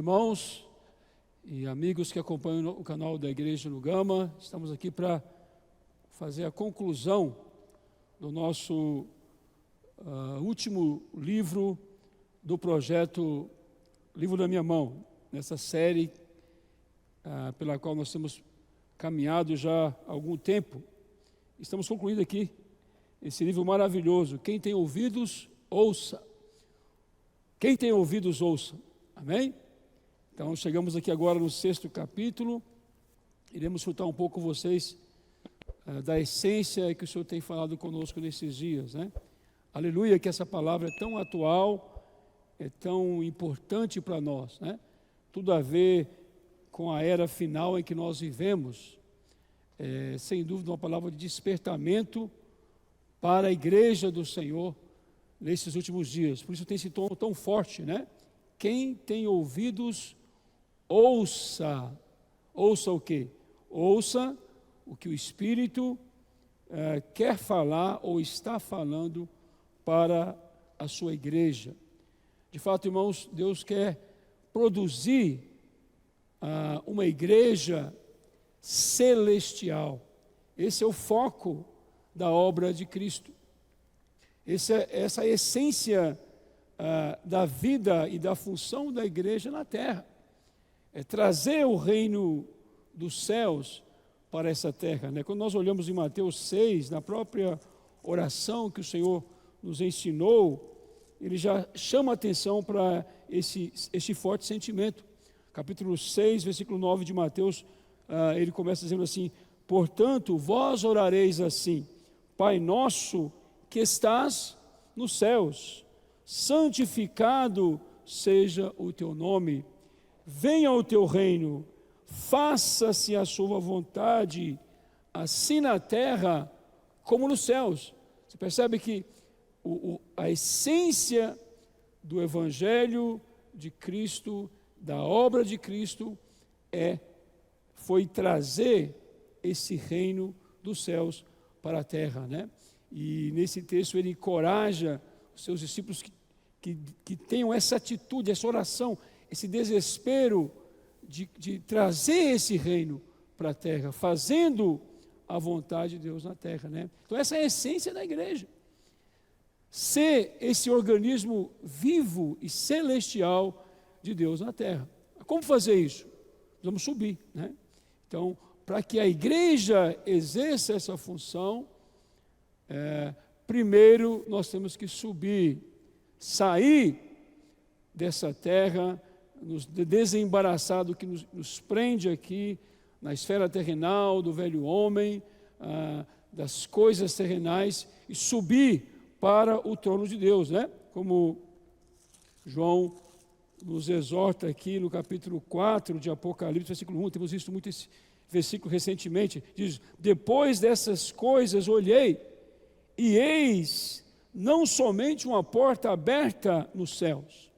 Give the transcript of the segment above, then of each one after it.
irmãos e amigos que acompanham o canal da Igreja no Gama, estamos aqui para fazer a conclusão do nosso último livro do projeto Livro da Minha Mão, nessa série pela qual nós temos caminhado já há algum tempo. Estamos concluindo aqui esse livro maravilhoso. Quem tem ouvidos, ouça. Quem tem ouvidos, ouça. Amém? Então, chegamos aqui agora no 6º capítulo. Iremos escutar um pouco com vocês da essência que o Senhor tem falado conosco nesses dias, né? Aleluia, que essa palavra é tão atual, é tão importante para nós, né? Tudo a ver com a era final em que nós vivemos. Sem dúvida, uma palavra de despertamento para a igreja do Senhor nesses últimos dias. Por isso tem esse tom tão forte, né? Quem tem ouvidos, ouça. Ouça o quê? Ouça o que o Espírito quer falar ou está falando para a sua igreja. De fato, irmãos, Deus quer produzir uma igreja celestial. Esse é o foco da obra de Cristo. Essa é a essência da vida e da função da igreja na terra. É trazer o reino dos céus para essa terra, né? Quando nós olhamos em Mateus 6, na própria oração que o Senhor nos ensinou, ele já chama atenção para esse forte sentimento. Capítulo 6, versículo 9 de Mateus, ele começa dizendo assim: portanto, vós orareis assim: Pai nosso que estás nos céus, santificado seja o teu nome, venha o teu reino, faça-se a sua vontade, assim na terra como nos céus. Você percebe que a essência do Evangelho de Cristo, da obra de Cristo, foi trazer esse reino dos céus para a terra, né? E nesse texto ele encoraja os seus discípulos que tenham essa atitude, essa oração, esse desespero de trazer esse reino para a terra, fazendo a vontade de Deus na terra, né? Então essa é a essência da igreja. Ser esse organismo vivo e celestial de Deus na terra. Como fazer isso? Vamos subir, né? Então, para que a igreja exerça essa função, primeiro nós temos que subir, sair dessa terra, nos desembaraçar do que nos prende aqui, na esfera terrenal, do velho homem, das coisas terrenais, e subir para o trono de Deus, né? Como João nos exorta aqui no capítulo 4 de Apocalipse, versículo 1, temos visto muito esse versículo recentemente, diz: depois dessas coisas olhei, e eis não somente uma porta aberta nos céus.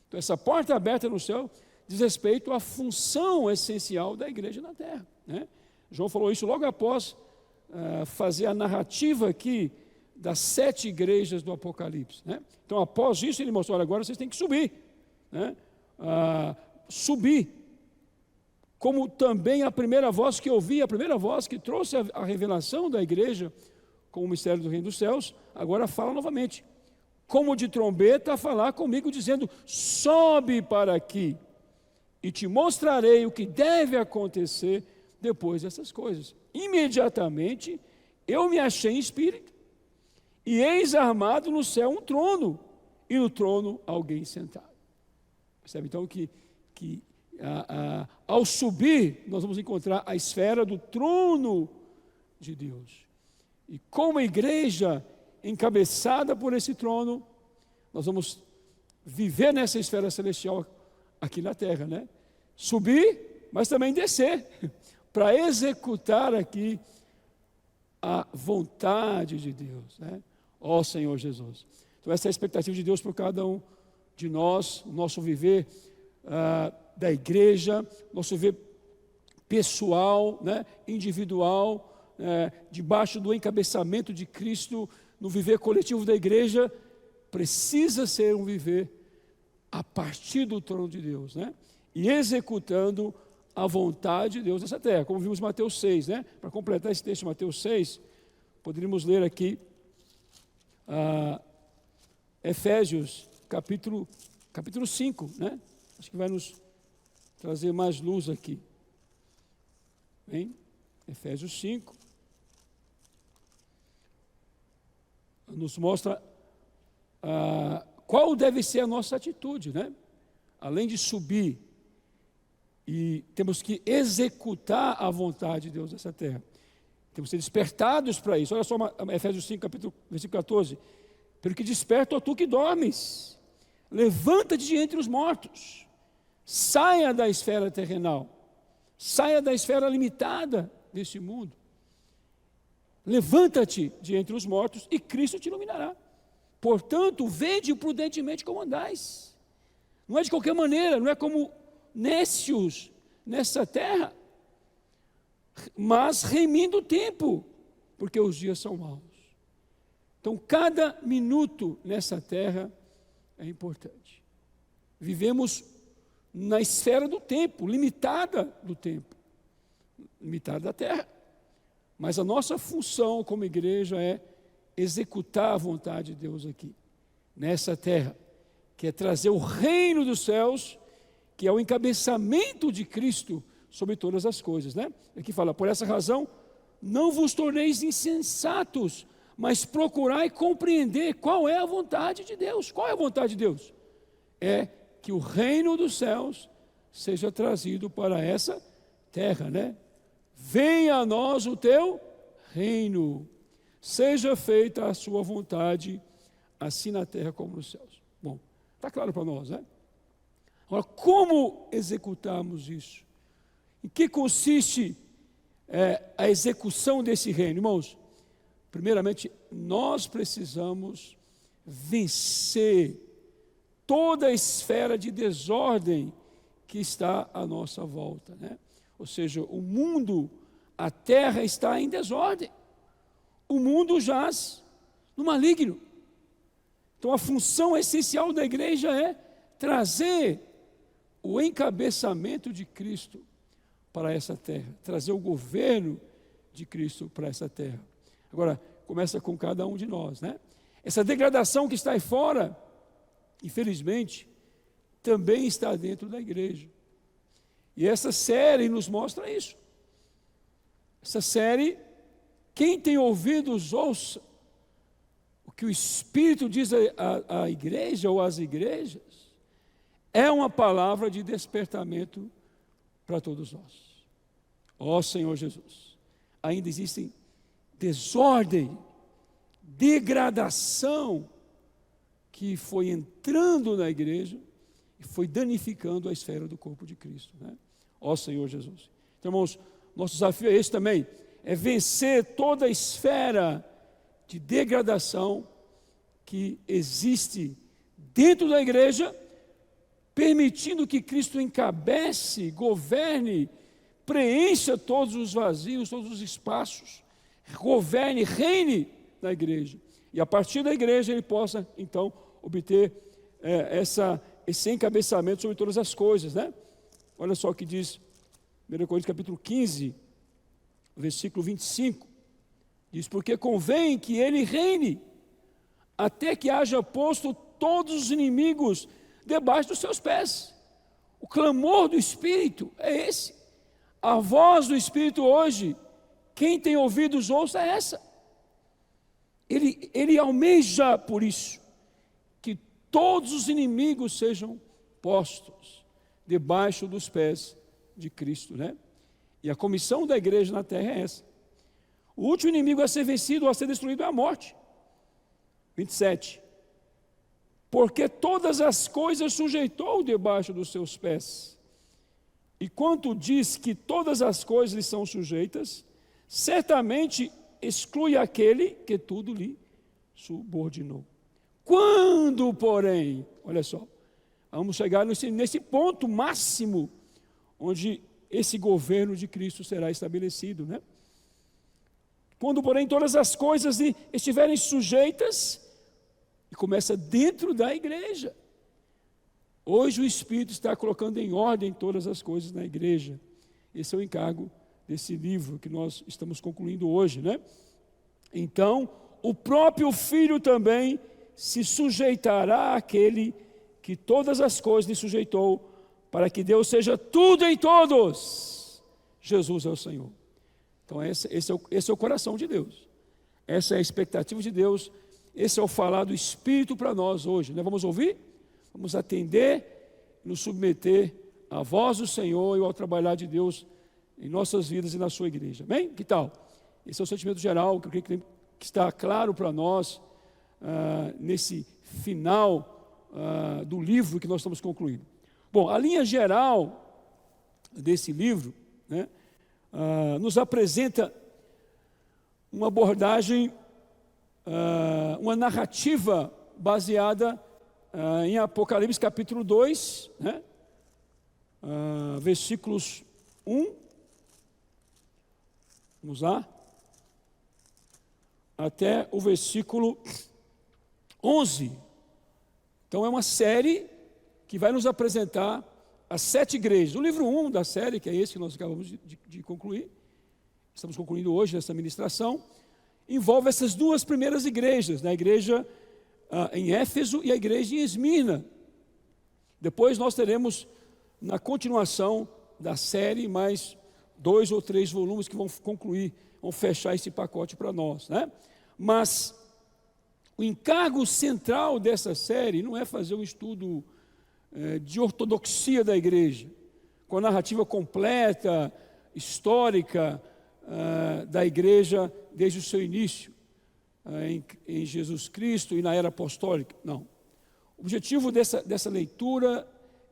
Então essa porta aberta no céu diz respeito à função essencial da igreja na terra, né? João falou isso logo após fazer a narrativa aqui das 7 igrejas do Apocalipse, né? Então após isso ele mostrou: olha, agora vocês têm que subir, né? Subir, como também a primeira voz que ouvi, a primeira voz que trouxe a revelação da igreja com o mistério do reino dos céus, agora fala novamente, como de trombeta, a falar comigo, dizendo: sobe para aqui, e te mostrarei o que deve acontecer depois dessas coisas. Imediatamente eu me achei em espírito, e eis armado no céu um trono, e no trono alguém sentado. Percebe então que ao subir nós vamos encontrar a esfera do trono de Deus. E como a igreja encabeçada por esse trono, nós vamos viver nessa esfera celestial aqui na terra, né? Subir, mas também descer, para executar aqui a vontade de Deus, né? Ó Senhor Jesus. Então essa é a expectativa de Deus por cada um de nós, o nosso viver da igreja, nosso viver pessoal, né? Individual, debaixo do encabeçamento de Cristo, no viver coletivo da igreja, precisa ser um viver a partir do trono de Deus, né? e executando a vontade de Deus nessa terra, como vimos em Mateus 6, né? Para completar esse texto de Mateus 6, poderíamos ler aqui Efésios, capítulo 5, né? Acho que vai nos trazer mais luz aqui. Bem, Efésios 5 nos mostra qual deve ser a nossa atitude, né? Além de subir, e temos que executar a vontade de Deus nessa terra. Temos que ser despertados para isso. Olha só Efésios 5, versículo 14. Pelo que desperta, ó tu que dormes, levanta-te de entre os mortos, saia da esfera terrenal, saia da esfera limitada desse mundo. Levanta-te de entre os mortos e Cristo te iluminará. Portanto, vede prudentemente como andais. Não é de qualquer maneira, não é como nécios nessa terra, mas remindo o tempo, porque os dias são maus. Então, cada minuto nessa terra é importante. Vivemos na esfera do tempo, limitada do tempo, limitada da terra. Mas a nossa função como igreja é executar a vontade de Deus aqui, nessa terra, que é trazer o reino dos céus, que é o encabeçamento de Cristo sobre todas as coisas, né? Aqui fala, por essa razão, não vos torneis insensatos, mas procurai compreender qual é a vontade de Deus. Qual é a vontade de Deus? É que o reino dos céus seja trazido para essa terra, né? Venha a nós o teu reino, seja feita a sua vontade, assim na terra como nos céus. Bom, está claro para nós, né? Agora, como executarmos isso? Em que consiste a execução desse reino? Irmãos, primeiramente, nós precisamos vencer toda a esfera de desordem que está à nossa volta, né? Ou seja, o mundo, a terra está em desordem. O mundo jaz no maligno. Então, a função essencial da igreja é trazer o encabeçamento de Cristo para essa terra, trazer o governo de Cristo para essa terra. Agora, começa com cada um de nós, né? Essa degradação que está aí fora, infelizmente, também está dentro da igreja. E essa série nos mostra isso. Essa série, quem tem ouvidos, ouça o que o Espírito diz à igreja ou às igrejas. É uma palavra de despertamento para todos nós. Ó Senhor Jesus, ainda existem desordem, degradação que foi entrando na igreja e foi danificando a esfera do corpo de Cristo, né? Ó Senhor Jesus. Então, irmãos, nosso desafio é esse também, é vencer toda a esfera de degradação que existe dentro da igreja, permitindo que Cristo encabece, governe, preencha todos os vazios, todos os espaços, governe, reine na igreja. E a partir da igreja ele possa, então, obter esse encabeçamento sobre todas as coisas, né? Olha só o que diz 1 Coríntios capítulo 15, versículo 25. Diz, porque convém que ele reine, até que haja posto todos os inimigos debaixo dos seus pés. O clamor do Espírito é esse. A voz do Espírito hoje, quem tem ouvidos ouça essa. Ele almeja por isso, que todos os inimigos sejam postos debaixo dos pés de Cristo, né? E a comissão da igreja na terra é essa. O último inimigo a ser vencido ou a ser destruído é a morte. 27. Porque todas as coisas sujeitou debaixo dos seus pés. E quanto diz que todas as coisas lhe são sujeitas, certamente exclui aquele que tudo lhe subordinou. Quando, porém, olha só, vamos chegar nesse ponto máximo, onde esse governo de Cristo será estabelecido, né? Quando, porém, todas as coisas estiverem sujeitas, e começa dentro da igreja. Hoje o Espírito está colocando em ordem todas as coisas na igreja. Esse é o encargo desse livro que nós estamos concluindo hoje, né? Então, o próprio Filho também se sujeitará àquele que todas as coisas lhe sujeitou, para que Deus seja tudo em todos. Jesus é o Senhor. Então esse é o coração de Deus. Essa é a expectativa de Deus. Esse é o falar do Espírito para nós hoje. Nós vamos ouvir? Vamos atender, nos submeter à voz do Senhor e ao trabalhar de Deus em nossas vidas e na sua igreja. Amém? Que tal? Esse é o sentimento geral que eu creio que está claro para nós nesse final do livro que nós estamos concluindo. Bom, a linha geral desse livro, né, nos apresenta uma abordagem, uma narrativa baseada em Apocalipse capítulo 2, né, versículos 1, vamos lá, até o versículo 11. Então é uma série que vai nos apresentar as 7 igrejas. O livro 1 da série, que é esse que nós acabamos de concluir, estamos concluindo hoje essa ministração, envolve essas 2 primeiras igrejas, né? A igreja em Éfeso e a igreja em Esmirna. Depois nós teremos, na continuação da série, mais 2 ou 3 volumes que vão concluir, vão fechar esse pacote para nós, né? Mas o encargo central dessa série não é fazer um estudo de ortodoxia da igreja, com a narrativa completa, histórica da igreja desde o seu início, em Jesus Cristo e na era apostólica. Não. O objetivo dessa leitura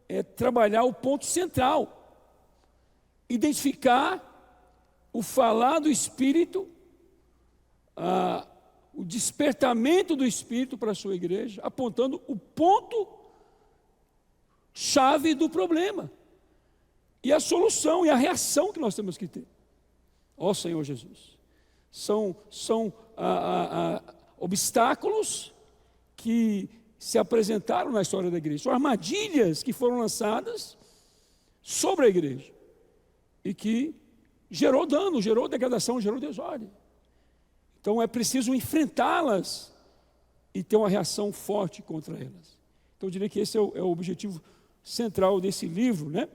é trabalhar o ponto central, identificar o falar do Espírito, o despertamento do Espírito para a sua igreja, apontando o ponto chave do problema e a solução e a reação que nós temos que ter. Ó Senhor Jesus, são obstáculos que se apresentaram na história da igreja, são armadilhas que foram lançadas sobre a igreja e que gerou dano, gerou degradação, gerou desordem. Então é preciso enfrentá-las e ter uma reação forte contra elas. Então eu diria que esse é o objetivo central desse livro, né?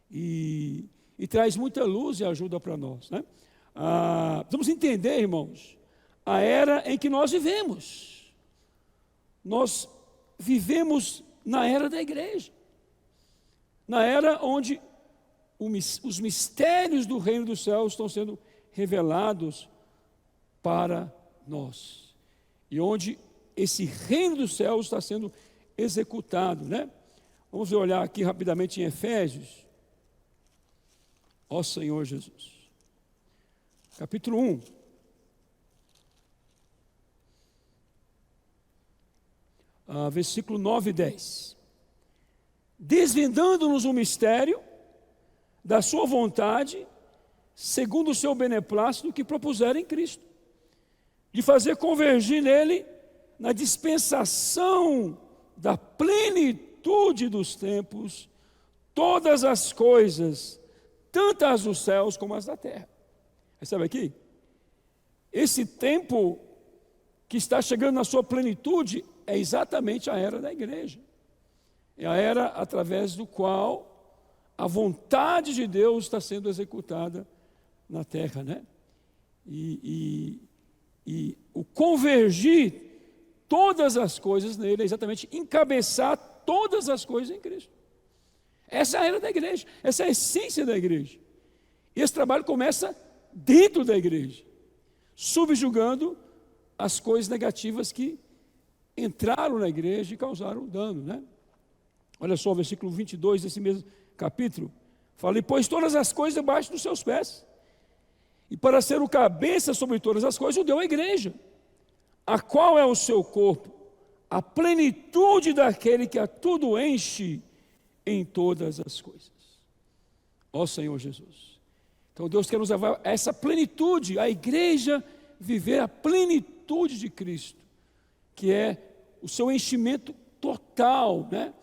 E traz muita luz e ajuda para nós, né? Vamos entender, irmãos, a era em que nós vivemos. Nós vivemos na era da igreja, na era onde os mistérios do reino dos céus estão sendo revelados para nós, e onde esse reino dos céus está sendo executado, né? Vamos olhar aqui rapidamente em Efésios. Ó Senhor Jesus. Capítulo 1. Versículo 9 e 10. Desvendando-nos o mistério da sua vontade, segundo o seu beneplácito que propuseram em Cristo, de fazer convergir nele, na dispensação da plenitude dos tempos, todas as coisas, tanto as dos céus como as da terra. Percebe aqui? Esse tempo que está chegando na sua plenitude é exatamente a era da igreja. É a era através do qual a vontade de Deus está sendo executada na terra, né? E o convergir todas as coisas nele é exatamente encabeçar todas as coisas em Cristo. Essa é a era da igreja, essa é a essência da igreja. E esse trabalho começa dentro da igreja, subjugando as coisas negativas que entraram na igreja e causaram dano, né? Olha só o versículo 22 desse mesmo capítulo. Fala: e pôs todas as coisas debaixo dos seus pés, e para ser o cabeça sobre todas as coisas, o deu à igreja, a qual é o seu corpo, a plenitude daquele que a tudo enche em todas as coisas. Ó Senhor Jesus. Então Deus quer nos levar a essa plenitude, a igreja viver a plenitude de Cristo, que é o seu enchimento total, né?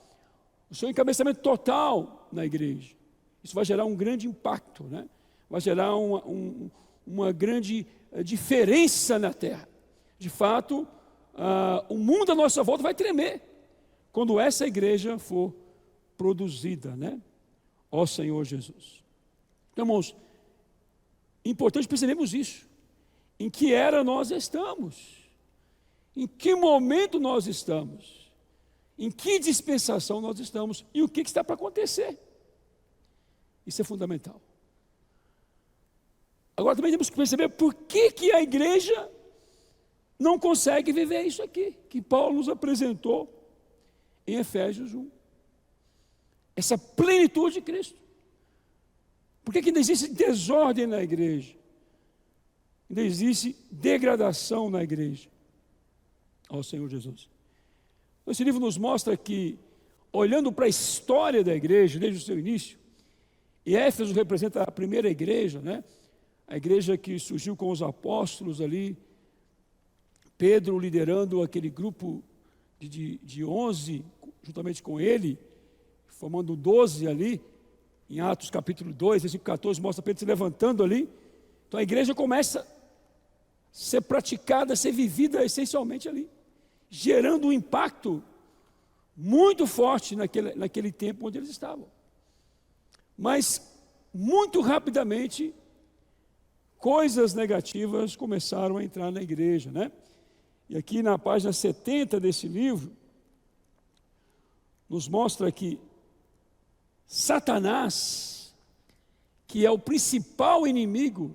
o seu encabeçamento total na igreja. Isso vai gerar um grande impacto, né? Vai gerar uma grande diferença na terra. De fato, o mundo à nossa volta vai tremer quando essa igreja for produzida, né? Ó Senhor Jesus. Então, irmãos, é importante percebermos isso. Em que era nós estamos? Em que momento nós estamos? Em que dispensação nós estamos? E o que está para acontecer? Isso é fundamental. Agora também temos que perceber por que a igreja não consegue viver isso aqui, que Paulo nos apresentou em Efésios 1. Essa plenitude de Cristo. Por que ainda existe desordem na igreja? Ainda existe degradação na igreja. Ó Senhor Jesus. Esse livro nos mostra que, olhando para a história da igreja, desde o seu início, e Éfeso representa a primeira igreja, né? A igreja que surgiu com os apóstolos ali, Pedro liderando aquele grupo de 11, juntamente com ele, formando 12 ali, em Atos capítulo 2, versículo 14, mostra Pedro se levantando ali. Então a igreja começa a ser praticada, a ser vivida essencialmente ali, gerando um impacto muito forte naquele tempo onde eles estavam. Mas, muito rapidamente, coisas negativas começaram a entrar na igreja, né? E aqui na página 70 desse livro, nos mostra que Satanás, que é o principal inimigo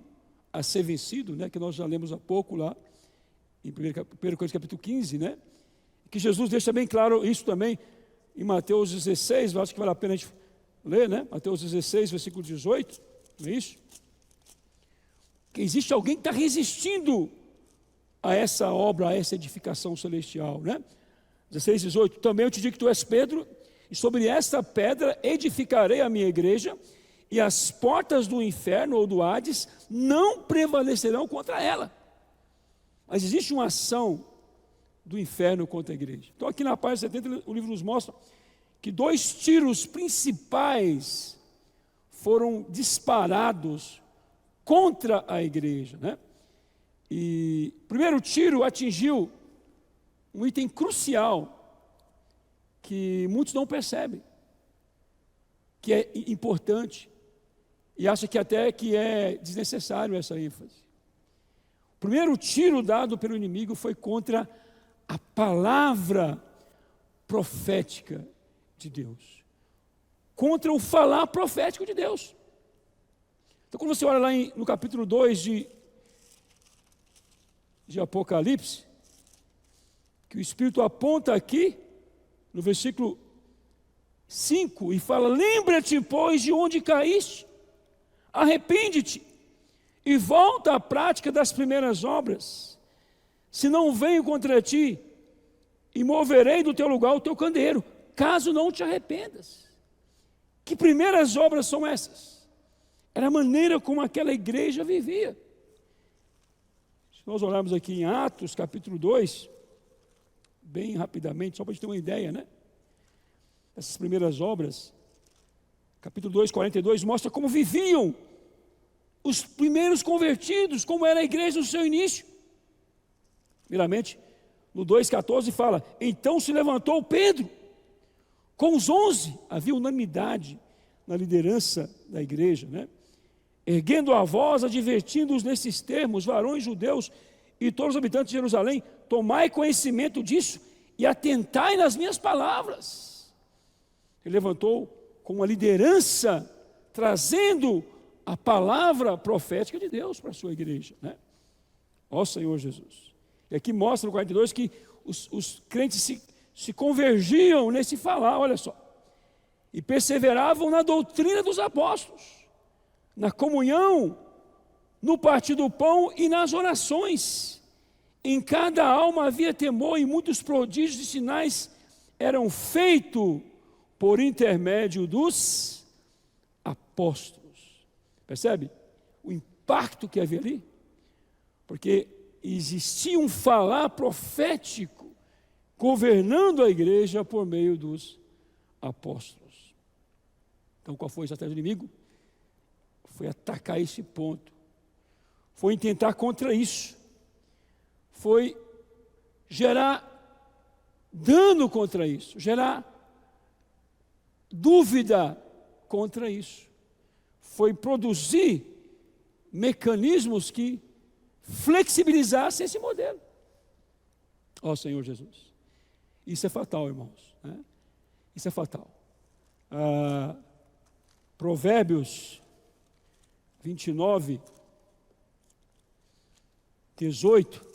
a ser vencido, né, que nós já lemos há pouco lá, em 1 Coríntios capítulo 15, né, que Jesus deixa bem claro isso também em Mateus 16, eu acho que vale a pena a gente ler, né, Mateus 16, versículo 18, não é isso? Que existe alguém que está resistindo a essa obra, a essa edificação celestial, né? 16, 18, também eu te digo que tu és Pedro, e sobre esta pedra edificarei a minha igreja, e as portas do inferno ou do Hades não prevalecerão contra ela. Mas existe uma ação do inferno contra a igreja. Então aqui na página 70 o livro nos mostra que 2 tiros principais foram disparados contra a igreja, né? E o primeiro tiro atingiu um item crucial que muitos não percebem, que é importante, e acham que até que é desnecessário essa ênfase. O primeiro tiro dado pelo inimigo foi contra a palavra profética de Deus, contra o falar profético de Deus. Então, quando você olha lá no capítulo 2 de Apocalipse, que o Espírito aponta aqui, no versículo 5, e fala: lembra-te, pois, de onde caíste, arrepende-te, e volta à prática das primeiras obras, se não venho contra ti, e moverei do teu lugar o teu candeeiro, caso não te arrependas. Que primeiras obras são essas? Era a maneira como aquela igreja vivia. Se nós olharmos aqui em Atos, capítulo 2, bem rapidamente, só para a gente ter uma ideia, né? Essas primeiras obras, capítulo 2, 42, mostra como viviam os primeiros convertidos, como era a igreja no seu início. Primeiramente, no 2,14 fala: então se levantou Pedro, com os 11, havia unanimidade na liderança da igreja, né? Erguendo a voz, advertindo-os nesses termos: varões judeus e todos os habitantes de Jerusalém, tomai conhecimento disso e atentai nas minhas palavras. Ele levantou com uma liderança, trazendo a palavra profética de Deus para a sua igreja, né? Ó Senhor Jesus. E aqui mostra no 42 que os crentes se convergiam nesse falar, olha só, e perseveravam na doutrina dos apóstolos, na comunhão, no partir do pão e nas orações. Em cada alma havia temor, e muitos prodígios e sinais eram feitos por intermédio dos apóstolos. Percebe o impacto que havia ali? Porque existia um falar profético governando a igreja por meio dos apóstolos. Então, qual foi a estratégia do inimigo? Foi atacar esse ponto, foi intentar contra isso, foi gerar dano contra isso, gerar dúvida contra isso, foi produzir mecanismos que flexibilizassem esse modelo. Ó Senhor Jesus, isso é fatal, irmãos, né? Isso é fatal. Provérbios 29, 18,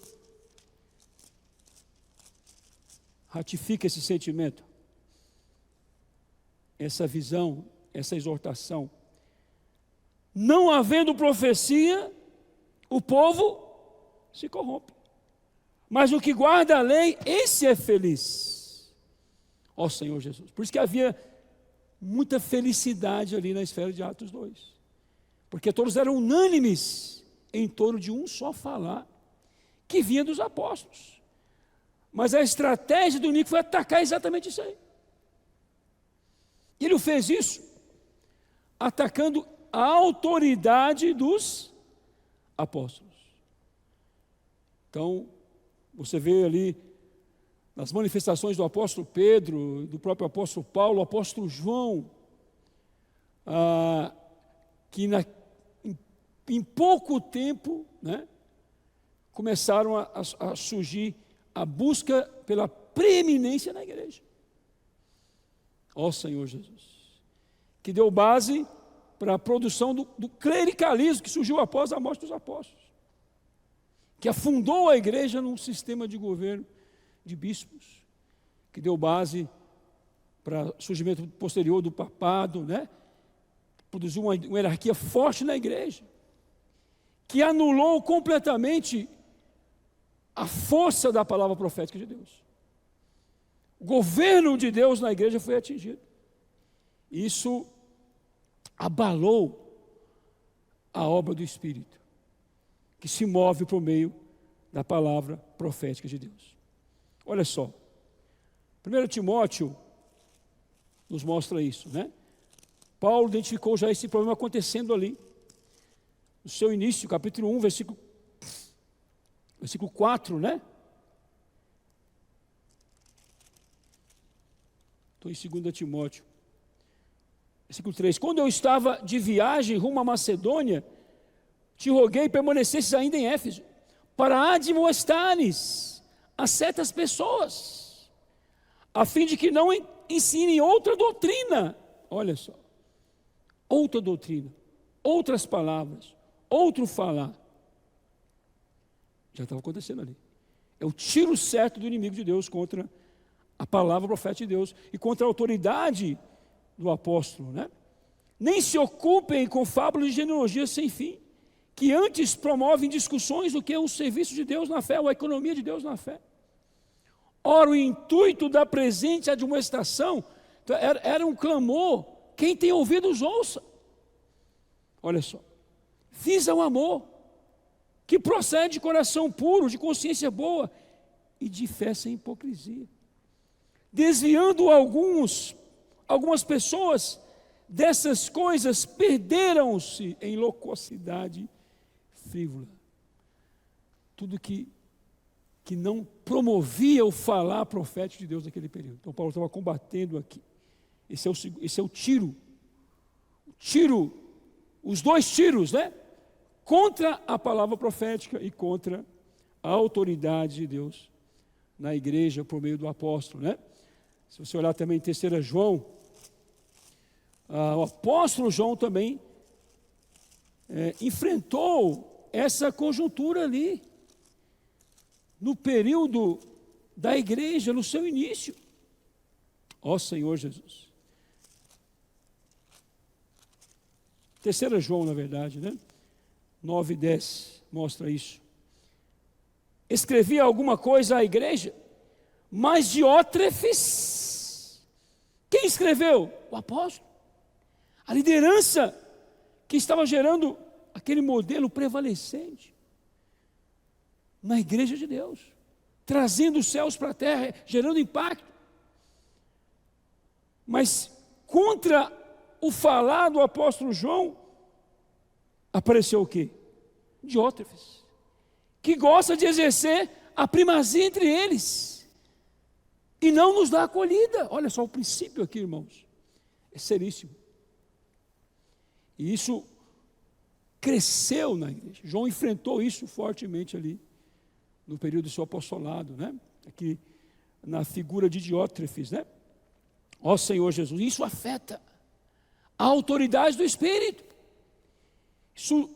ratifica esse sentimento, essa visão, essa exortação. Não havendo profecia, o povo se corrompe. Mas o que guarda a lei, esse é feliz. Ó Senhor Jesus. Por isso que havia muita felicidade ali na esfera de Atos 2. Porque todos eram unânimes em torno de um só falar, que vinha dos apóstolos. Mas a estratégia do inimigo foi atacar exatamente isso aí. E ele fez isso atacando a autoridade dos apóstolos. Então, você vê ali nas manifestações do apóstolo Pedro, do próprio apóstolo Paulo, o apóstolo João, que em pouco tempo, né, começaram a surgir a busca pela preeminência na igreja. Ó Senhor Jesus, que deu base para a produção do clericalismo que surgiu após a morte dos apóstolos, que afundou a igreja num sistema de governo de bispos, que deu base para o surgimento posterior do papado, né? Produziu uma hierarquia forte na igreja, que anulou completamente a força da palavra profética de Deus. O governo de Deus na igreja foi atingido. Isso abalou a obra do Espírito, que se move por meio da palavra profética de Deus. Olha só, 1 Timóteo nos mostra isso, né? Paulo identificou já esse problema acontecendo ali, no seu início, capítulo 1, versículo 4, né? Estou em 2 Timóteo, versículo 3. Quando eu estava de viagem rumo à Macedônia, te roguei permanecesses ainda em Éfeso, para admoestares a certas pessoas, a fim de que não ensinem outra doutrina. Olha só, outra doutrina, outras palavras, outro falar. Já estava acontecendo ali. É o tiro certo do inimigo de Deus contra a palavra profética de Deus e contra a autoridade do apóstolo, né? Nem se ocupem com fábulas de genealogia sem fim, que antes promovem discussões do que o serviço de Deus na fé, ou a economia de Deus na fé. Ora, o intuito da presente admoestação era um clamor, quem tem ouvidos ouça. Olha só, visa o amor, que procede de coração puro, de consciência boa e de fé sem hipocrisia. Desviando algumas pessoas dessas coisas, perderam-se em loquacidade frívola. Tudo que não promovia o falar profético de Deus naquele período. Então Paulo estava combatendo aqui. Esse é o tiro, os dois tiros, né? Contra a palavra profética e contra a autoridade de Deus na igreja por meio do apóstolo, né? Se você olhar também em 3 João, o apóstolo João também enfrentou essa conjuntura ali, no período da igreja, no seu início. Ó Senhor Jesus. 3 João, na verdade, né? 9 e 10 mostra isso. Escrevia alguma coisa à igreja, mas Diótrefes, quem escreveu? O apóstolo. A liderança que estava gerando aquele modelo prevalecente na igreja de Deus, trazendo os céus para a terra, gerando impacto. Mas contra o falar do apóstolo João, apareceu o quê? Diótrefes, que gosta de exercer a primazia entre eles, e não nos dá acolhida. Olha só o princípio aqui, irmãos, é seríssimo. E isso cresceu na igreja. João enfrentou isso fortemente ali, no período do seu apostolado, né? Aqui na figura de Diótrefes, né? Ó Senhor Jesus, isso afeta a autoridade do Espírito. Isso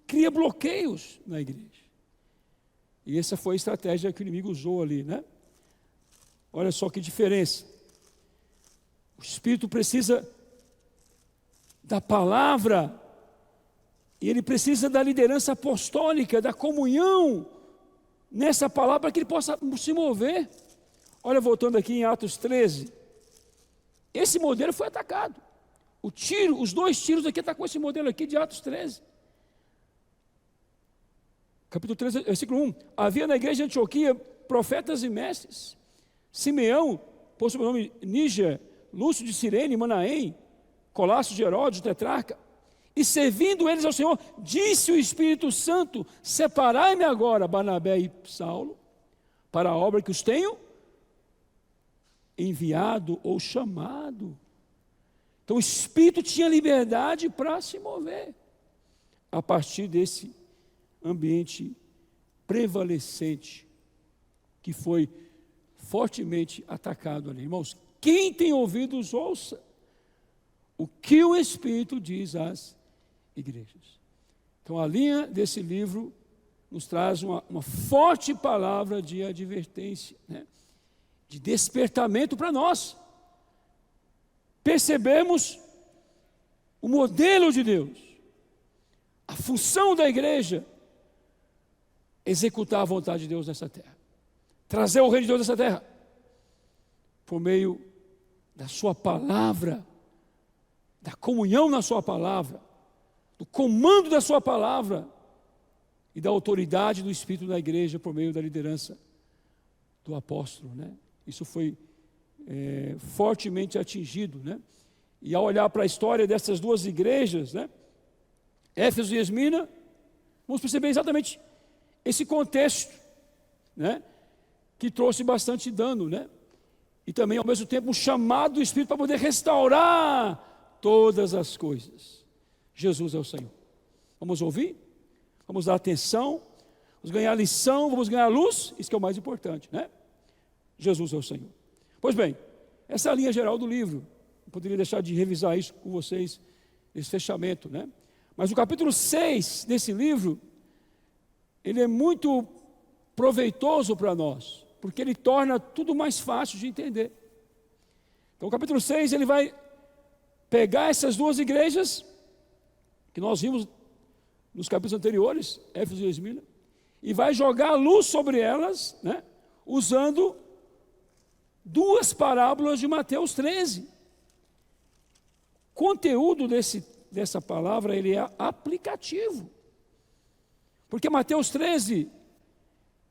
cria bloqueios na igreja. E essa foi a estratégia que o inimigo usou ali, né? Olha só que diferença. O Espírito precisa da palavra, e ele precisa da liderança apostólica, da comunhão nessa palavra, para que ele possa se mover. Olha, voltando aqui em Atos 13, esse modelo foi atacado. Os 2 tiros aqui atacou esse modelo aqui de Atos 13. Capítulo 13, versículo 1. Havia na igreja de Antioquia profetas e mestres. Simeão, por sobrenome Níger, Lúcio de Cirene, Manaém, Colácio de Herodes, o tetrarca. E servindo eles ao Senhor, disse o Espírito Santo: separai-me agora, Barnabé e Saulo, para a obra que os tenho enviado ou chamado. Então o Espírito tinha liberdade para se mover a partir desse ambiente prevalecente que foi fortemente atacado ali. Irmãos, quem tem ouvidos, ouça o que o Espírito diz às igrejas. Então a linha desse livro nos traz uma forte palavra de advertência, né? De despertamento para nós percebemos o modelo de Deus, a função da igreja, executar a vontade de Deus nessa terra, trazer o reino de Deus nessa terra, por meio da sua palavra, da comunhão na sua palavra, do comando da sua palavra e da autoridade do Espírito na igreja por meio da liderança do apóstolo, né? Isso foi fortemente atingido, né? E ao olhar para a história dessas 2 igrejas, né, Éfeso e Esmina, vamos perceber exatamente esse contexto, né, que trouxe bastante dano, né? E também ao mesmo tempo um chamado do Espírito para poder restaurar todas as coisas. Jesus é o Senhor. Vamos ouvir? Vamos dar atenção, vamos ganhar lição, vamos ganhar luz, isso que é o mais importante, né? Jesus é o Senhor. Pois bem, essa é a linha geral do livro. Não poderia deixar de revisar isso com vocês, esse fechamento, né? Mas o capítulo 6 desse livro, ele é muito proveitoso para nós, porque ele torna tudo mais fácil de entender. Então o capítulo 6, ele vai pegar essas 2 igrejas, que nós vimos nos capítulos anteriores, Éfeso e Esmina, e vai jogar a luz sobre elas, né, usando 2 parábolas de Mateus 13. O conteúdo dessa palavra, ele é aplicativo. Porque Mateus 13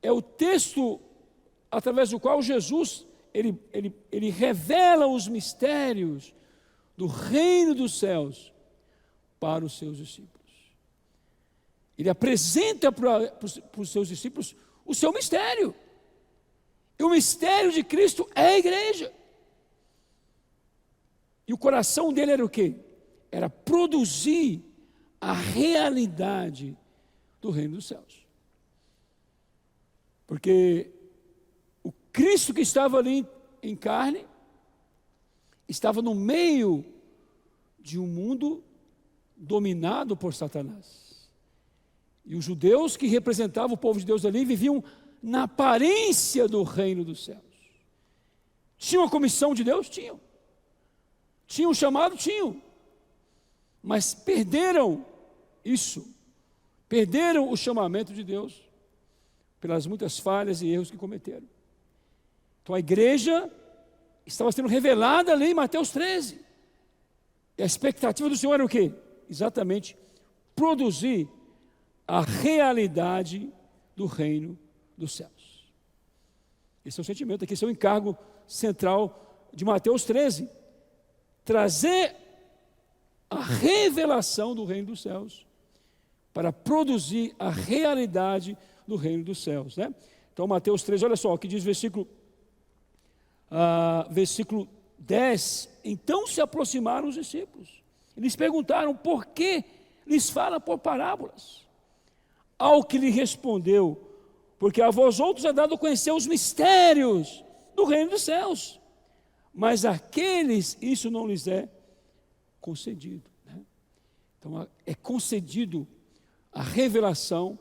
é o texto através do qual Jesus, ele revela os mistérios do reino dos céus para os seus discípulos. Ele apresenta para os seus discípulos o seu mistério. E o mistério de Cristo é a igreja. E o coração dele era o quê? Era produzir a realidade do reino dos céus. Porque o Cristo que estava ali em carne, estava no meio de um mundo dominado por Satanás. E os judeus que representavam o povo de Deus ali viviam na aparência do reino dos céus. Tinham a comissão de Deus? Tinham. Tinham o chamado? Tinham. Mas perderam isso. Perderam o chamamento de Deus pelas muitas falhas e erros que cometeram. Então a igreja estava sendo revelada ali em Mateus 13. E a expectativa do Senhor era o quê? Exatamente produzir a realidade do reino dos céus. Esse é o sentimento aqui, esse é o encargo central de Mateus 13. trazer a revelação do reino dos céus, para produzir a realidade do reino dos céus, né? Então, Mateus 13, olha só o que diz versículo 10. Então se aproximaram os discípulos. Eles perguntaram por que lhes fala por parábolas. Ao que lhe respondeu: porque a vós outros é dado conhecer os mistérios do reino dos céus, mas àqueles isso não lhes é concedido, né? Então é concedido a revelação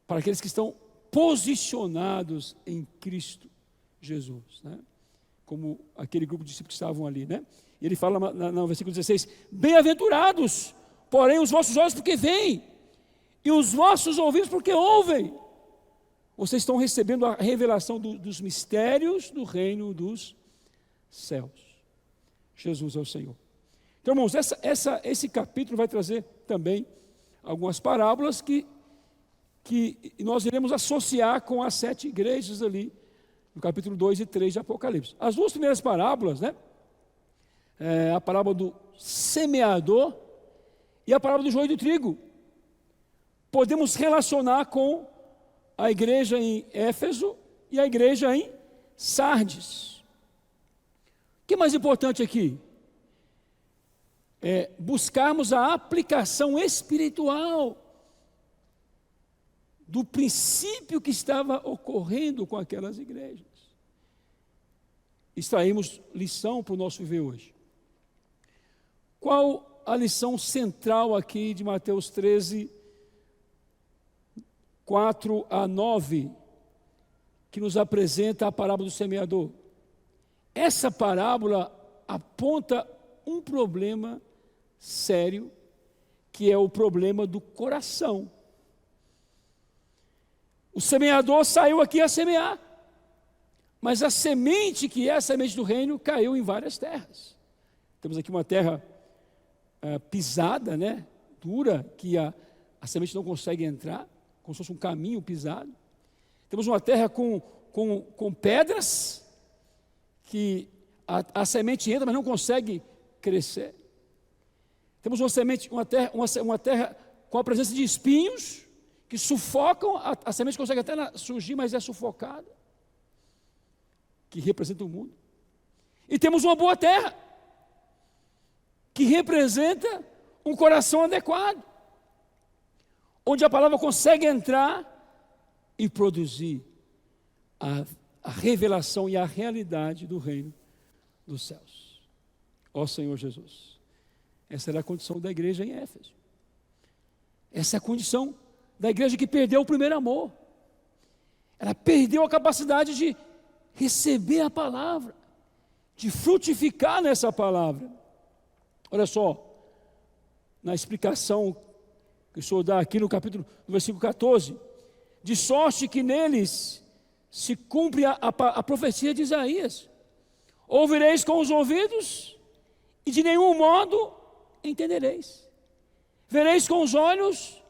para aqueles que estão posicionados em Cristo Jesus, né? Como aquele grupo de discípulos que estavam ali, né? E ele fala no versículo 16: bem-aventurados, porém, os vossos olhos porque veem, e os vossos ouvidos porque ouvem. Vocês estão recebendo a revelação dos mistérios do reino dos céus. Jesus é o Senhor. Então, irmãos, esse capítulo vai trazer também algumas parábolas que nós iremos associar com as 7 igrejas ali, no capítulo 2 e 3 de Apocalipse. As 2 primeiras parábolas, né? A parábola do semeador e a parábola do joio e do trigo, podemos relacionar com a igreja em Éfeso e a igreja em Sardes. O que é mais importante aqui? É buscarmos a aplicação espiritual do princípio que estava ocorrendo com aquelas igrejas. Extraímos lição para o nosso viver hoje. Qual a lição central aqui de Mateus 13, 4 a 9, que nos apresenta a parábola do semeador? Essa parábola aponta um problema sério, que é o problema do coração. O semeador saiu aqui a semear, mas a semente, que é a semente do reino, caiu em várias terras. Temos aqui uma terra pisada, né, dura, que a semente não consegue entrar, como se fosse um caminho pisado. Temos uma terra com pedras, que a semente entra, mas não consegue crescer. Temos uma terra com a presença de espinhos, que sufocam, a semente consegue até surgir, mas é sufocada, que representa o mundo. E temos uma boa terra, que representa um coração adequado, onde a palavra consegue entrar e produzir a revelação e a realidade do reino dos céus. Ó Senhor Jesus, essa era a condição da igreja em Éfeso. Essa é a condição da igreja que perdeu o primeiro amor. Ela perdeu a capacidade de receber a palavra, de frutificar nessa palavra. Olha só, na explicação que o Senhor dá aqui no versículo 14: de sorte que neles se cumpre a profecia de Isaías: ouvireis com os ouvidos e de nenhum modo entendereis, vereis com os olhos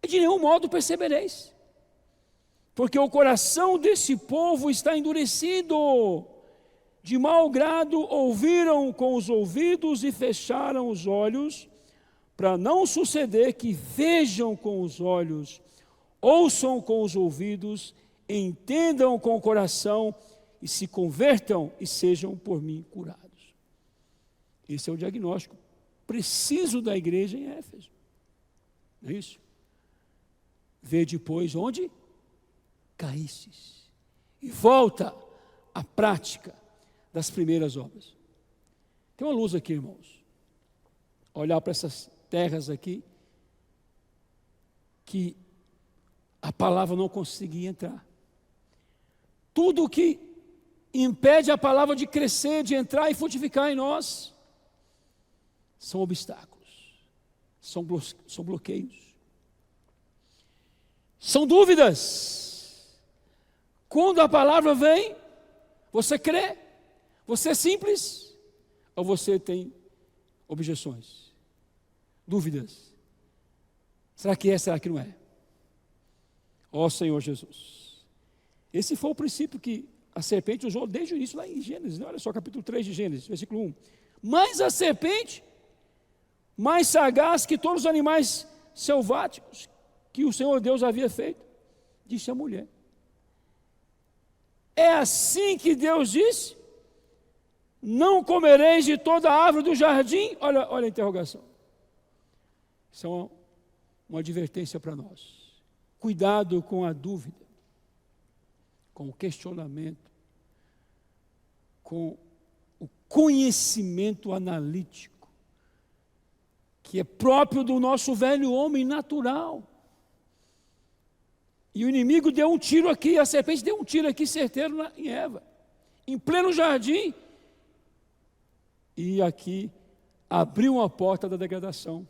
e de nenhum modo percebereis, porque o coração desse povo está endurecido, de mau grado ouviram com os ouvidos e fecharam os olhos, para não suceder que vejam com os olhos, ouçam com os ouvidos, entendam com o coração e se convertam e sejam por mim curados. Esse é o diagnóstico preciso da igreja em Éfeso. Não é isso? Vê depois onde caístes e volta à prática das primeiras obras. Tem uma luz aqui, irmãos. Olhar para essas terras aqui, que a palavra não conseguia entrar. Tudo que impede a palavra de crescer, de entrar e frutificar em nós, são obstáculos, são bloqueios, são dúvidas. Quando a palavra vem, você crê? Você é simples? Ou você tem objeções? Dúvidas? Será que é? Será que não é? Ó Senhor Jesus. Esse foi o princípio que a serpente usou desde o início lá em Gênesis, né? Olha só, capítulo 3 de Gênesis, versículo 1. Mas a serpente, mais sagaz que todos os animais selváticos que o Senhor Deus havia feito, disse a mulher. É assim que Deus disse: não comereis de toda a árvore do jardim. Olha a interrogação. Isso é uma advertência para nós. Cuidado com a dúvida, com o questionamento, com o conhecimento analítico, que é próprio do nosso velho homem natural. E o inimigo deu um tiro aqui, a serpente deu um tiro aqui certeiro em Eva, em pleno jardim, e aqui abriu uma porta da degradação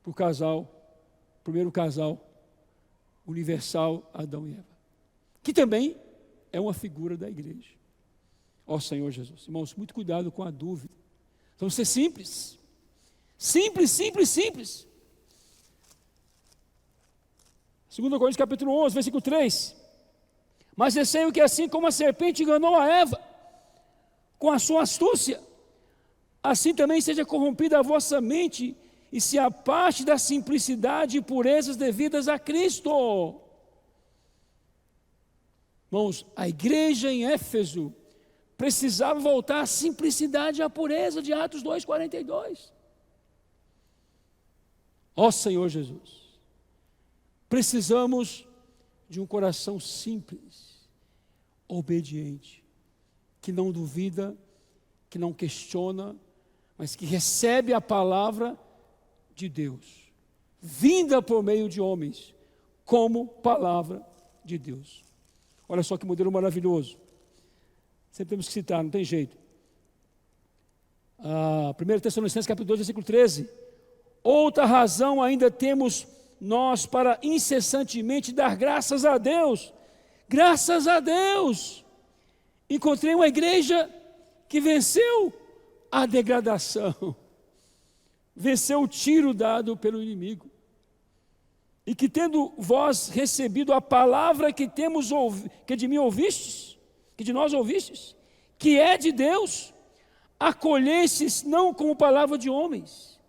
para o casal, primeiro casal universal, Adão e Eva, que também é uma figura da igreja. Ó Senhor Jesus. Irmãos, muito cuidado com a dúvida. Vamos ser simples. Simples, simples, simples. 2 Coríntios capítulo 11, versículo 3. Mas receio que assim como a serpente enganou a Eva com a sua astúcia, assim também seja corrompida a vossa mente e se aparte da simplicidade e purezas devidas a Cristo. Irmãos, a igreja em Éfeso precisava voltar à simplicidade e à pureza de Atos 2,42. Ó Senhor Jesus, precisamos de um coração simples, obediente, que não duvida, que não questiona, mas que recebe a palavra de Deus, vinda por meio de homens, como palavra de Deus. Olha só que modelo maravilhoso. Sempre temos que citar, não tem jeito. 1 Tessalonicenses capítulo 2, versículo 13. Outra razão ainda temos nós para incessantemente dar graças a Deus. Graças a Deus. Encontrei uma igreja que venceu a degradação, venceu o tiro dado pelo inimigo, e que tendo vós recebido a palavra que de mim ouvistes, que de nós ouvistes, que é de Deus, acolhestes não como palavra de homens,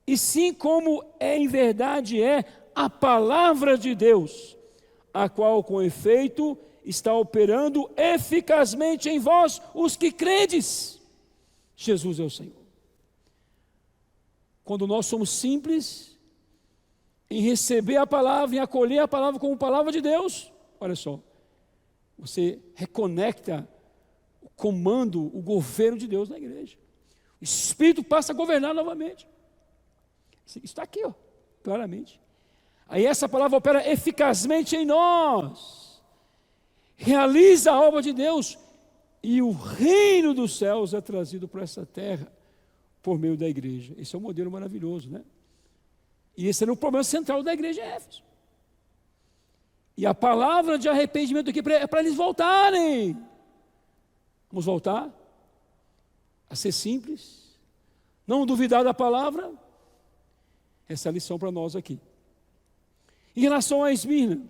e sim como em verdade é a palavra de Deus, a qual com efeito está operando eficazmente em vós os que credes. Jesus é o Senhor. Quando nós somos simples em receber a palavra, em acolher a palavra como palavra de Deus, olha só, você reconecta o comando, o governo de Deus na igreja. O Espírito passa a governar novamente. Isso está aqui, ó, claramente. Aí essa palavra opera eficazmente em nós, realiza a obra de Deus, e o reino dos céus é trazido para essa terra por meio da igreja. Esse é um modelo maravilhoso, né? E esse era o problema central da igreja em Éfeso. E a palavra de arrependimento aqui é para eles voltarem. Vamos voltar a ser simples, não duvidar da palavra. Essa é a lição para nós aqui. Em relação a Esmirna,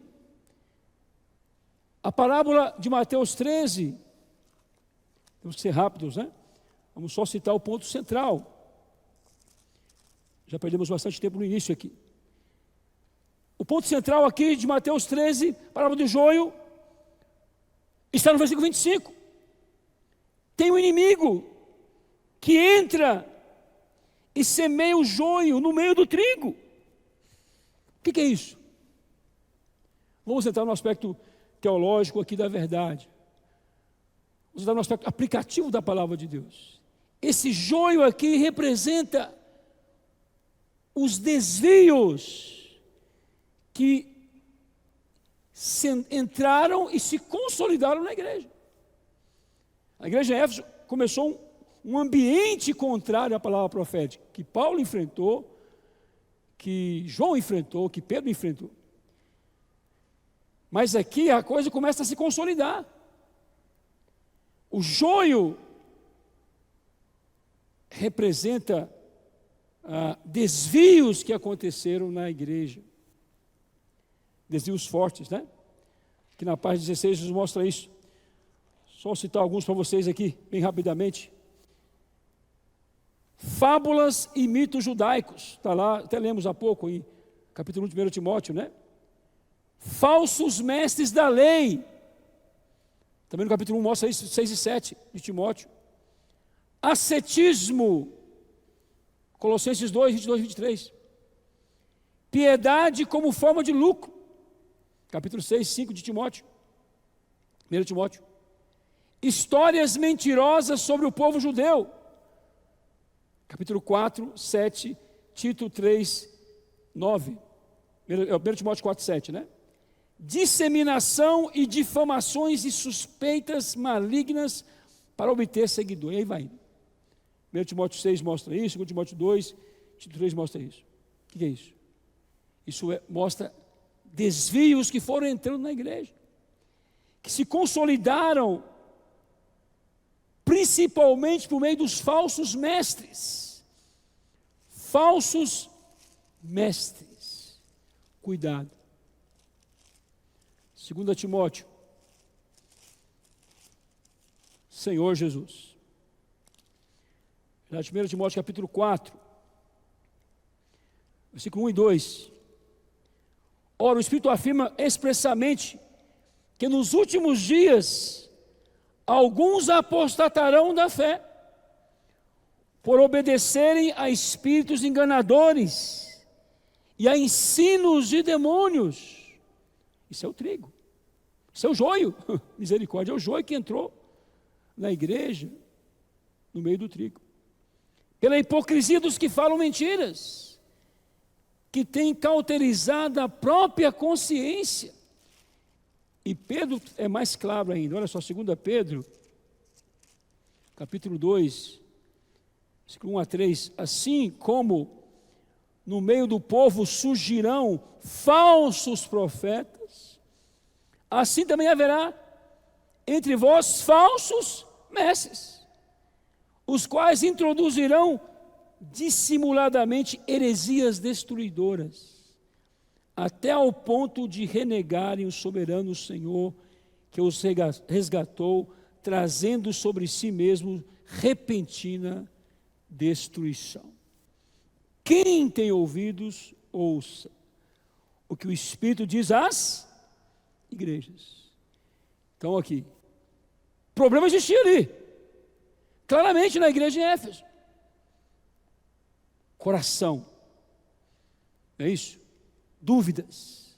a parábola de Mateus 13, temos que ser rápidos, né? Vamos só citar o ponto central. Já perdemos bastante tempo no início aqui. O ponto central aqui de Mateus 13, parábola do joio, está no versículo 25. Tem um inimigo que entra e semeia o joio no meio do trigo. O que é isso? Vamos entrar no aspecto teológico aqui da verdade. Vamos entrar no aspecto aplicativo da palavra de Deus. Esse joio aqui representa os desvios que entraram e se consolidaram na igreja. A igreja em Éfeso começou um ambiente contrário à palavra profética, que Paulo enfrentou, que João enfrentou, que Pedro enfrentou. Mas aqui a coisa começa a se consolidar. O joio representa desvios que aconteceram na igreja. Desvios fortes, né? Que na página 16 nos mostra isso. Só citar alguns para vocês aqui, bem rapidamente. fábulas e mitos judaicos. Está lá, até lemos há pouco em capítulo 1 de 1 Timóteo, né? Falsos mestres da lei. Também no capítulo 1 mostra isso, 6 e 7 de Timóteo. Ascetismo. Colossenses 2, 22 e 23. Piedade como forma de lucro. Capítulo 6, 5 de Timóteo. 1 Timóteo. Histórias mentirosas sobre o povo judeu. Capítulo 4, 7, Tito 3, 9. 1 Timóteo 4, 7, né? Disseminação e difamações e suspeitas malignas para obter seguidor. E aí vai. 1 Timóteo 6 mostra isso, 2 Timóteo 2, Tito 3 mostra isso. O que é isso? Isso mostra desvios que foram entrando na igreja, que se consolidaram principalmente por meio dos falsos mestres. Falsos mestres. Cuidado. 2 Timóteo. Senhor Jesus. 1 Timóteo capítulo 4, versículo 1 e 2. Ora, o Espírito afirma expressamente que nos últimos dias alguns apostatarão da fé, por obedecerem a espíritos enganadores e a ensinos de demônios. Isso é o trigo, isso é o joio, misericórdia, é o joio que entrou na igreja, no meio do trigo. Pela hipocrisia dos que falam mentiras, que têm cauterizado a própria consciência. E Pedro é mais claro ainda, olha só, 2 Pedro, capítulo 2, versículo 1 a 3, assim como no meio do povo surgirão falsos profetas, assim também haverá entre vós falsos mestres, os quais introduzirão dissimuladamente heresias destruidoras, até ao ponto de renegarem o soberano Senhor que os resgatou, trazendo sobre si mesmo repentina destruição. Quem tem ouvidos, ouça o que o Espírito diz às igrejas. Então aqui, problema existia ali, claramente na igreja em Éfeso. Coração, não é isso? Dúvidas,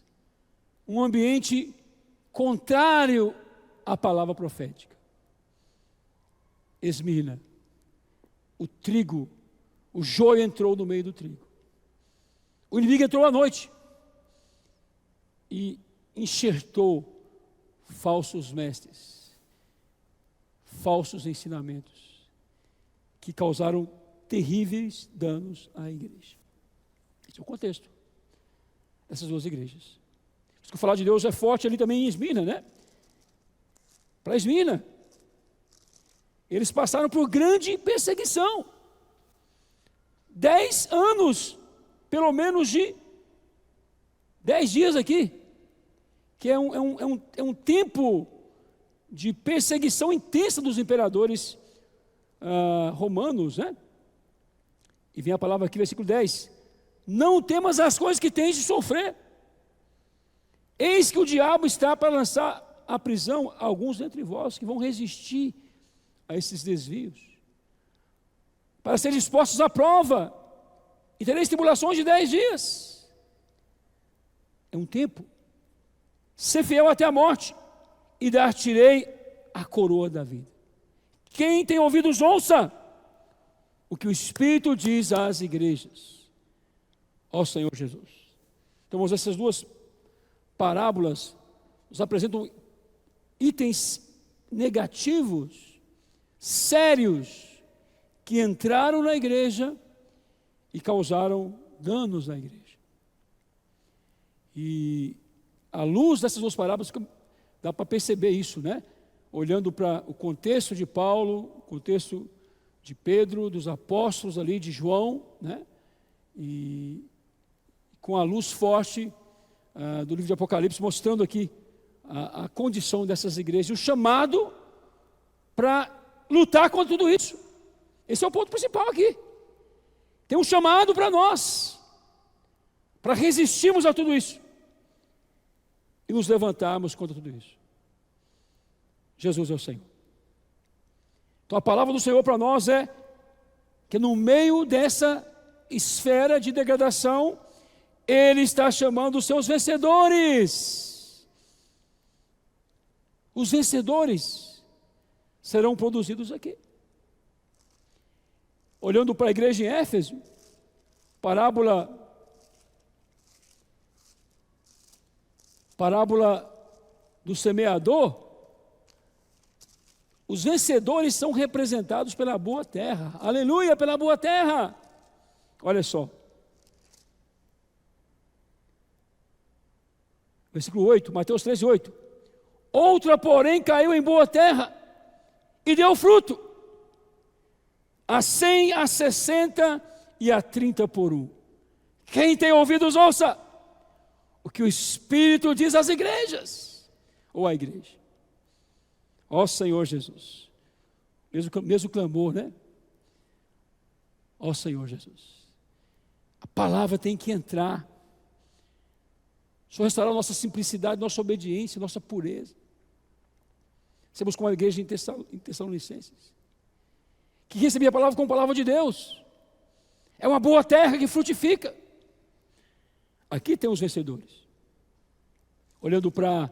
um ambiente contrário à palavra profética. Esmirna, o trigo, o joio entrou no meio do trigo. O inimigo entrou à noite e enxertou falsos mestres, falsos ensinamentos, que causaram terríveis danos à igreja. Esse é o contexto dessas duas igrejas. Por isso que o falar de Deus é forte ali também em Esmirna, né? Para Esmirna, eles passaram por grande perseguição. 10 anos, pelo menos de 10 dias aqui, que é um tempo de perseguição intensa dos imperadores romanos, né? E vem a palavra aqui, versículo 10. Não temas as coisas que tens de sofrer. Eis que o diabo está para lançar à prisão alguns dentre vós que vão resistir a esses desvios, para serem expostos à prova, e tereis tribulações de 10 dias. É um tempo. Ser fiel até a morte, e dar-te-ei a coroa da vida. Quem tem ouvidos, ouça o que o Espírito diz às igrejas. Ó Senhor Jesus. Então, essas duas parábolas nos apresentam itens negativos, sérios, que entraram na igreja e causaram danos na igreja. E à luz dessas duas parábolas, dá para perceber isso, né? Olhando para o contexto de Paulo, o contexto de Pedro, dos apóstolos ali, de João, né? E com a luz forte do livro de Apocalipse, mostrando aqui a condição dessas igrejas, o chamado para lutar contra tudo isso. Esse é o ponto principal aqui. tem um chamado para nós, para resistirmos a tudo isso e nos levantarmos contra tudo isso. Jesus é o Senhor. Então a palavra do Senhor para nós é que no meio dessa esfera de degradação, Ele está chamando os seus vencedores. Os vencedores serão produzidos aqui. Olhando para a igreja em Éfeso, parábola do semeador, os vencedores são representados pela boa terra. Aleluia, pela boa terra. Olha só. Versículo 8, Mateus 13, 8. Outra, porém, caiu em boa terra e deu fruto, a 100, a 60 e a 30 por um. Quem tem ouvidos, ouça o que o Espírito diz às igrejas, ou à igreja. Ó Senhor Jesus, mesmo clamor, né? Ó Senhor Jesus, a palavra tem que entrar. Só restaurar nossa simplicidade, nossa obediência, nossa pureza. Sermos como a igreja em Tessalonicenses, que recebia a palavra como palavra de Deus. É uma boa terra que frutifica. Aqui tem os vencedores. Olhando para a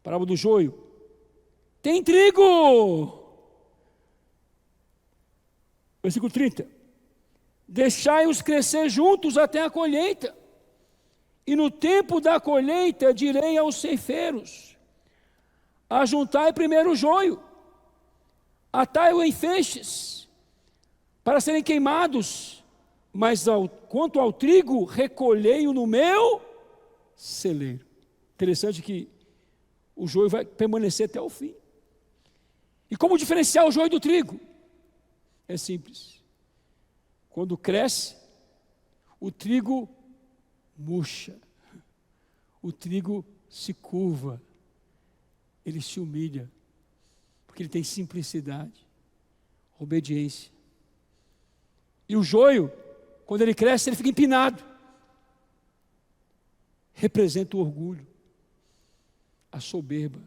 parábola do joio, tem trigo. Versículo 30. Deixai-os crescer juntos até a colheita. E no tempo da colheita direi aos ceifeiros: ajuntai primeiro o joio, atai-o em feixes, para serem queimados, mas quanto ao trigo, recolhei-o no meu celeiro. Interessante que o joio vai permanecer até o fim. E como diferenciar o joio do trigo? É simples. Quando cresce, o trigo murcha, o trigo se curva, ele se humilha, porque ele tem simplicidade, obediência. E o joio, quando ele cresce, ele fica empinado. Representa o orgulho, a soberba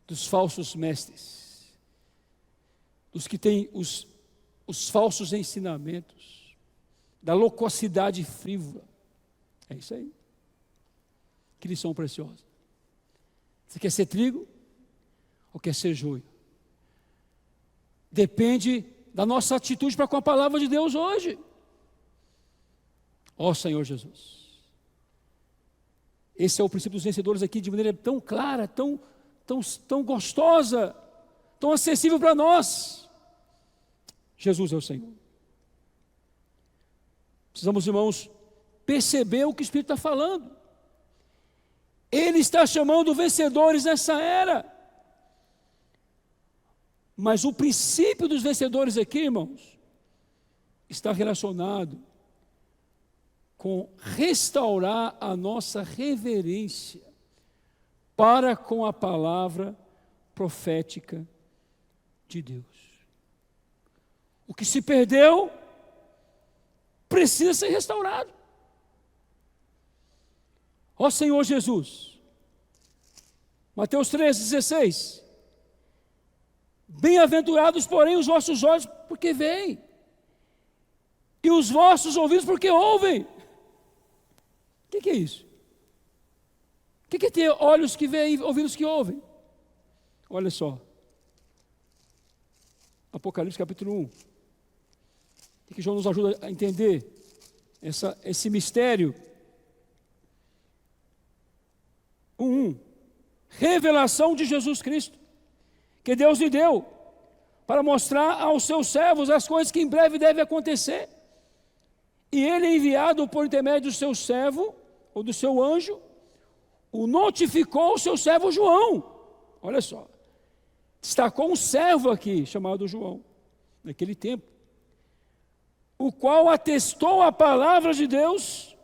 dos falsos mestres, dos que têm os falsos ensinamentos, da loquacidade frívola. É isso aí. Que lição preciosa. Você quer ser trigo ou quer ser joio? Depende da nossa atitude para com a palavra de Deus hoje. Ó Senhor Jesus. Esse é o princípio dos vencedores aqui, de maneira tão clara, tão gostosa, tão acessível para nós. Jesus é o Senhor. Precisamos, irmãos, perceber o que o Espírito está falando. Ele está chamando vencedores nessa era. Mas o princípio dos vencedores aqui, irmãos, está relacionado com restaurar a nossa reverência para com a palavra profética de Deus. O que se perdeu precisa ser restaurado. Ó Senhor Jesus, Mateus 13:16. Bem-aventurados, porém, os vossos olhos, porque veem, e os vossos ouvidos, porque ouvem. O que é isso? O que é ter olhos que veem e ouvidos que ouvem? Olha só, Apocalipse capítulo 1. O que João nos ajuda a entender esse mistério? 1:1. Revelação de Jesus Cristo, que Deus lhe deu, para mostrar aos seus servos as coisas que em breve devem acontecer. E ele, enviado por intermédio do seu servo, ou do seu anjo, o notificou ao seu servo João. Olha só, destacou um servo aqui, chamado João, naquele tempo, o qual atestou a palavra de Deus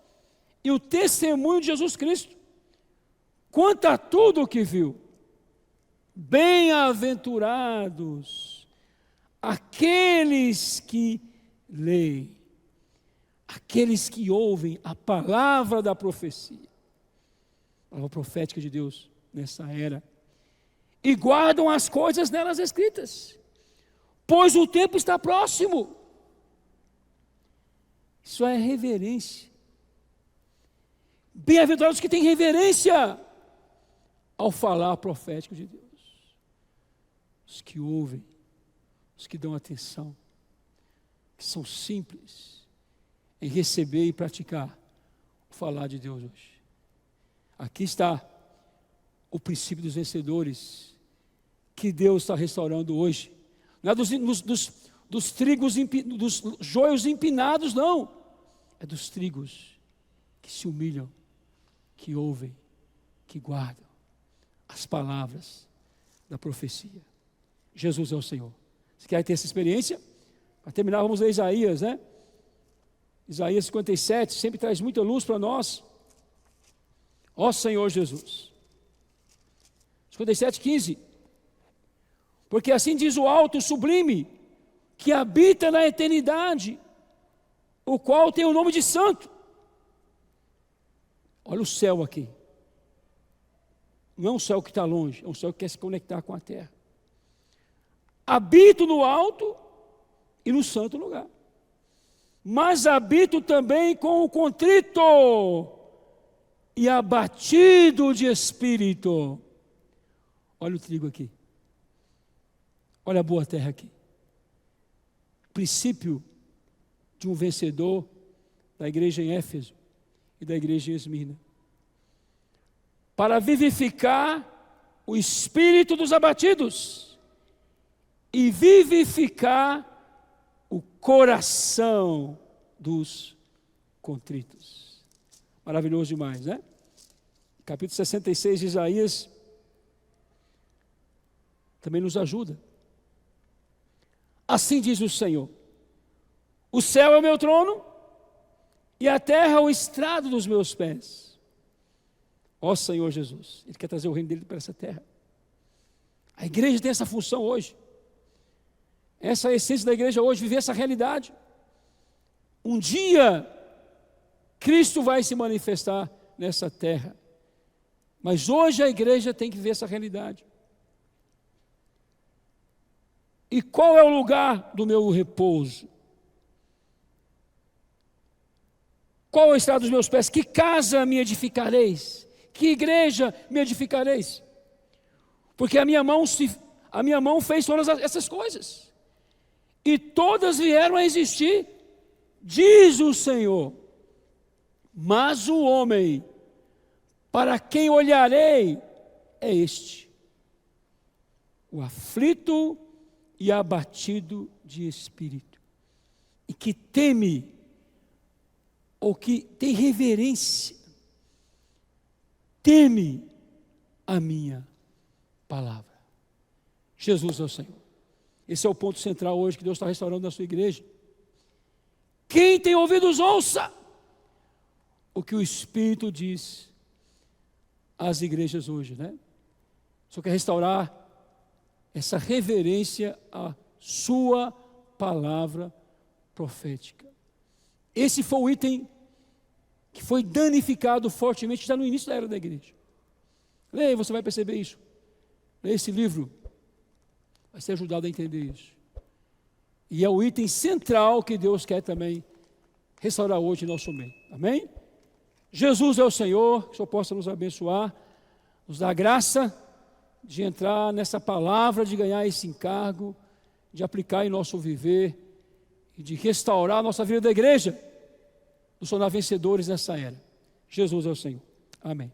e o testemunho de Jesus Cristo, quanto a tudo o que viu. Bem-aventurados aqueles que leem, aqueles que ouvem a palavra da profecia, a palavra profética de Deus nessa era, e guardam as coisas nelas escritas, pois o tempo está próximo. Isso é reverência. Bem-aventurados que têm reverência ao falar profético de Deus. Os que ouvem, os que dão atenção, que são simples em receber e praticar o falar de Deus hoje. Aqui está o princípio dos vencedores que Deus está restaurando hoje. Não é dos trigos, dos joios empinados, não. É dos trigos que se humilham, que ouvem, que guardam as palavras da profecia. Jesus é o Senhor. Você quer ter essa experiência? Para terminar, vamos ler Isaías, né? Isaías 57, sempre traz muita luz para nós. Ó Senhor Jesus. 57, 15. Porque assim diz o alto sublime, que habita na eternidade, o qual tem o nome de santo. Olha o céu aqui. Não é um céu que está longe, é um céu que quer se conectar com a terra. Habito no alto e no santo lugar. Mas habito também com o contrito e abatido de espírito. Olha o trigo aqui. Olha a boa terra aqui. Princípio de um vencedor da igreja em Éfeso e da igreja em Esmirna. Para vivificar o espírito dos abatidos e vivificar o coração dos contritos. Maravilhoso demais, né? Capítulo 66 de Isaías também nos ajuda. Assim diz o Senhor: o céu é o meu trono e a terra é o estrado dos meus pés. Ó Senhor Jesus, Ele quer trazer o reino dele para essa terra. A igreja tem essa função hoje. Essa é a essência da igreja hoje, viver essa realidade. Um dia, Cristo vai se manifestar nessa terra. Mas hoje a igreja tem que viver essa realidade. E qual é o lugar do meu repouso? Qual é o estado dos meus pés? Que casa me edificareis? Que igreja me edificareis? Porque a minha mão fez todas essas coisas. E todas vieram a existir, diz o Senhor. Mas o homem, para quem olharei, é este: o aflito e abatido de espírito, e que teme, ou que tem reverência, teme a minha palavra. Jesus é o Senhor. Esse é o ponto central hoje que Deus está restaurando na sua igreja. Quem tem ouvidos, ouça o que o Espírito diz às igrejas hoje, né? Só quer restaurar essa reverência à sua palavra profética. Esse foi o item que foi danificado fortemente já no início da era da igreja. Leia, você vai perceber isso. Leia esse livro, vai ser ajudado a entender isso. E é o item central que Deus quer também restaurar hoje em nosso meio. Amém? Jesus é o Senhor, que o Senhor possa nos abençoar, nos dar graça de entrar nessa palavra, de ganhar esse encargo, de aplicar em nosso viver e de restaurar a nossa vida da igreja, nos tornar vencedores nessa era. Jesus é o Senhor. Amém.